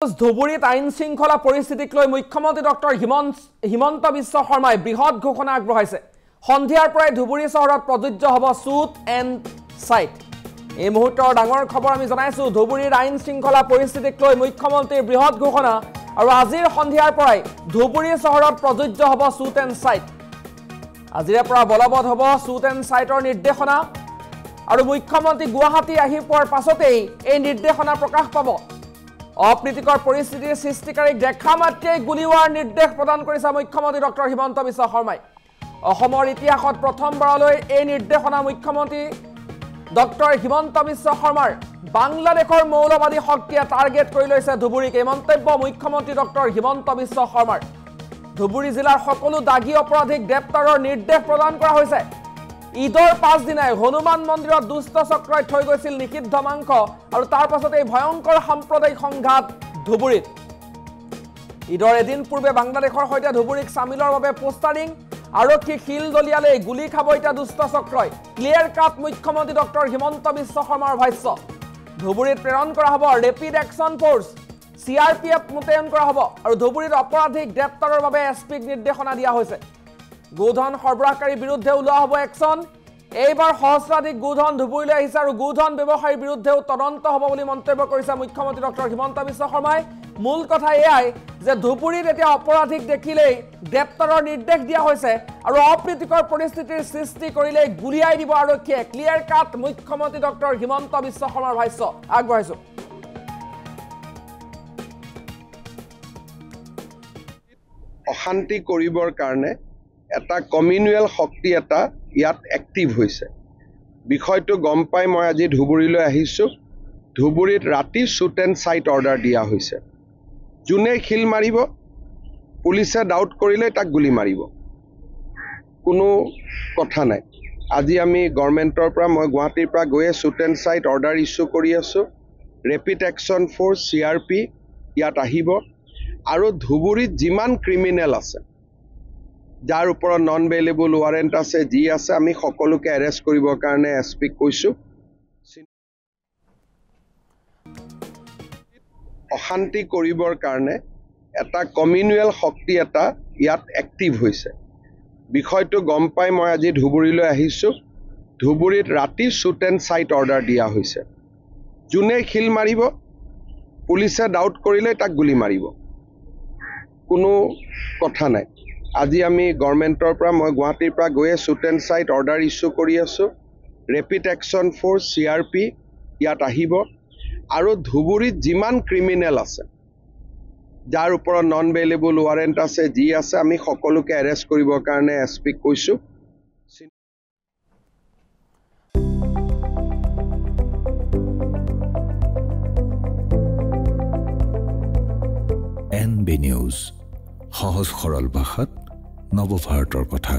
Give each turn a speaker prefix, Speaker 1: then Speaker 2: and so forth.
Speaker 1: ধুবুৰীত আইন শৃংখলা পৰিস্থিতিক লৈ মুখ্যমন্ত্ৰী ডক্টৰ হিমন্ত বিশ্ব শৰ্মাই বৃহৎ ঘোষণা আগবঢ়াইছে। সন্ধিয়াৰ পৰাই ধুবুৰী চহৰত প্ৰযোজ্য হ'ব শ্বুট এণ্ড চাইট। এই মুহূৰ্তৰ ডাঙৰ খবৰ আমি জনাইছো, ধুবুৰীৰ আইন শৃংখলা পৰিস্থিতিক লৈ মুখ্যমন্ত্ৰীৰ বৃহৎ ঘোষণা আৰু আজিৰ সন্ধিয়াৰ পৰাই ধুবুৰী চহৰত প্ৰযোজ্য হ'ব শ্বুট এণ্ড চাইট। আজিৰে পৰা বলবৎ হ'ব শ্বুট এণ্ড চাইটৰ নিৰ্দেশনা আৰু মুখ্যমন্ত্ৰী গুৱাহাটী আহি পোৱাৰ পাছতেই এই নিৰ্দেশনা প্ৰকাশ পাব। অপ্ৰীতিকৰ পৰিস্থিতিৰ সৃষ্টিকাৰীক দেখা মাত্ৰেই গুলীওৱাৰ নিৰ্দেশ প্ৰদান কৰিছে মুখ্যমন্ত্ৰী ডক্টৰ হিমন্ত বিশ্ব শৰ্মাই। অসমৰ ইতিহাসত প্ৰথমবাৰলৈ এই নিৰ্দেশনা মুখ্যমন্ত্ৰী ডক্টৰ হিমন্ত বিশ্ব শৰ্মাৰ। বাংলাদেশৰ মৌলবাদী শক্তিয়ে টাৰ্গেট কৰি লৈছে ধুবুৰীক, এই মন্তব্য মুখ্যমন্ত্ৰী ডক্টৰ হিমন্ত বিশ্ব শৰ্মাৰ। ধুবুৰী জিলাৰ সকলো দাগী অপৰাধীক গ্ৰেপ্তাৰৰ নিৰ্দেশ প্ৰদান কৰা হৈছে। ঈদৰ পাছদিনাই হনুমান মন্দিৰত দুষ্ট চক্ৰই থৈ গৈছিল নিষিদ্ধ মাংস আৰু তাৰ পাছতে এই ভয়ংকৰ সাম্প্ৰদায়িক সংঘাত ধুবুৰীত। ঈদৰ এদিন পূৰ্বে বাংলাদেশৰ সৈতে ধুবুৰীক চামিলৰ বাবে পোষ্টাৰিং, আৰক্ষীক শিল দলিয়ালে গুলী খাব এতিয়া দুষ্ট চক্ৰই। ক্লিয়াৰ কাট মুখ্যমন্ত্ৰী ডক্টৰ হিমন্ত বিশ্ব শৰ্মাৰ ভাষ্য। ধুবুৰীত প্ৰেৰণ কৰা হ'ব ৰেপিড একশ্যন ফ'ৰ্চ, CRPF মোতায়েন কৰা হ'ব আৰু ধুবুৰীত অপৰাধীক গ্ৰেপ্তাৰৰ বাবে SPক নিৰ্দেশনা দিয়া হৈছে। গোধন সৰবৰাহকাৰীৰ বিৰুদ্ধে ওলোৱা হ'ব একশ্যন। এইবাৰ সহস্ৰাধিক গোধন ধুবুৰীলৈ আহিছে আৰু গোধন ব্যৱসায়ীৰ বিৰুদ্ধেও তদন্ত হ'ব বুলি মন্তব্য কৰিছে মুখ্যমন্ত্ৰী ডক্টৰ হিমন্ত বিশ্ব শৰ্মাই। মূল কথা এয়াই যে ধুবুৰীত এতিয়া অপৰাধীক দেখিলেই গ্ৰেপ্তাৰৰ নিৰ্দেশ দিয়া হৈছে আৰু অপ্ৰীতিকৰ পৰিস্থিতিৰ সৃষ্টি কৰিলেই গুলিয়াই দিব আৰক্ষীয়ে। ক্লিয়াৰ কাট মুখ্যমন্ত্ৰী ডক্টৰ হিমন্ত বিশ্ব শৰ্মাৰ ভাষ্য আগবঢ়াইছো।
Speaker 2: অশান্তি কৰিবৰ কাৰণে এটা কমিউনেল শক্তি এটা ইয়াত এক্টিভ হৈছে। বিষয়টো গম পাই মই আজি ধুবুৰীলৈ আহিছোঁ। ধুবুৰীত ৰাতি শ্বুট এণ্ড চাইট অৰ্ডাৰ দিয়া হৈছে। যোনে শিল মাৰিব, পুলিচে ডাউট কৰিলে তাক গুলি মাৰিব, কোনো কথা নাই। আজি আমি গভৰ্ণমেণ্টৰ পৰা, মই গুৱাহাটীৰ পৰা গৈয়ে shoot and sight order issue কৰি আছোঁ। ৰেপিড একশ্যন ফ'ৰ্চ CRP ইয়াত আহিব আৰু ধুবুৰীত যিমান ক্ৰিমিনেল আছে, যাৰ ওপৰত নন বেইলেবল ৱাৰেণ্ট আছে, যি আছে, আমি সকলোকে এৰেষ্ট কৰিবৰ কাৰণে SPক কৈছোঁ। অশান্তি কৰিবৰ কাৰণে এটা কমিউনেল শক্তি এটা ইয়াত এক্টিভ হৈছে। বিষয়টো গম পাই মই আজি ধুবুৰীলৈ আহিছোঁ। ধুবুৰীত ৰাতি শ্বুট এণ্ড চাইট অৰ্ডাৰ দিয়া হৈছে। যোনে শিল মাৰিব, পুলিচে ডাউট কৰিলে তাক গুলি মাৰিব, কোনো কথা নাই। আজি আমি গভৰ্ণমেণ্টৰ পৰা, মই গুৱাহাটীৰ পৰা গৈয়ে shoot and sight order issue কৰি আছোঁ। ৰেপিড একশ্যন ফ'ৰ্চ CRP ইয়াত আহিব আৰু ধুবুৰীত যিমান ক্ৰিমিনেল আছে, যাৰ ওপৰত নন বেইলেবল ৱাৰেণ্ট আছে, যি আছে, আমি সকলোকে এৰেষ্ট কৰিবৰ কাৰণে SPক কৈছোঁ।
Speaker 3: NB নিউজ, সহজ সৰল ভাষাত নৱভাৰতৰ কথা।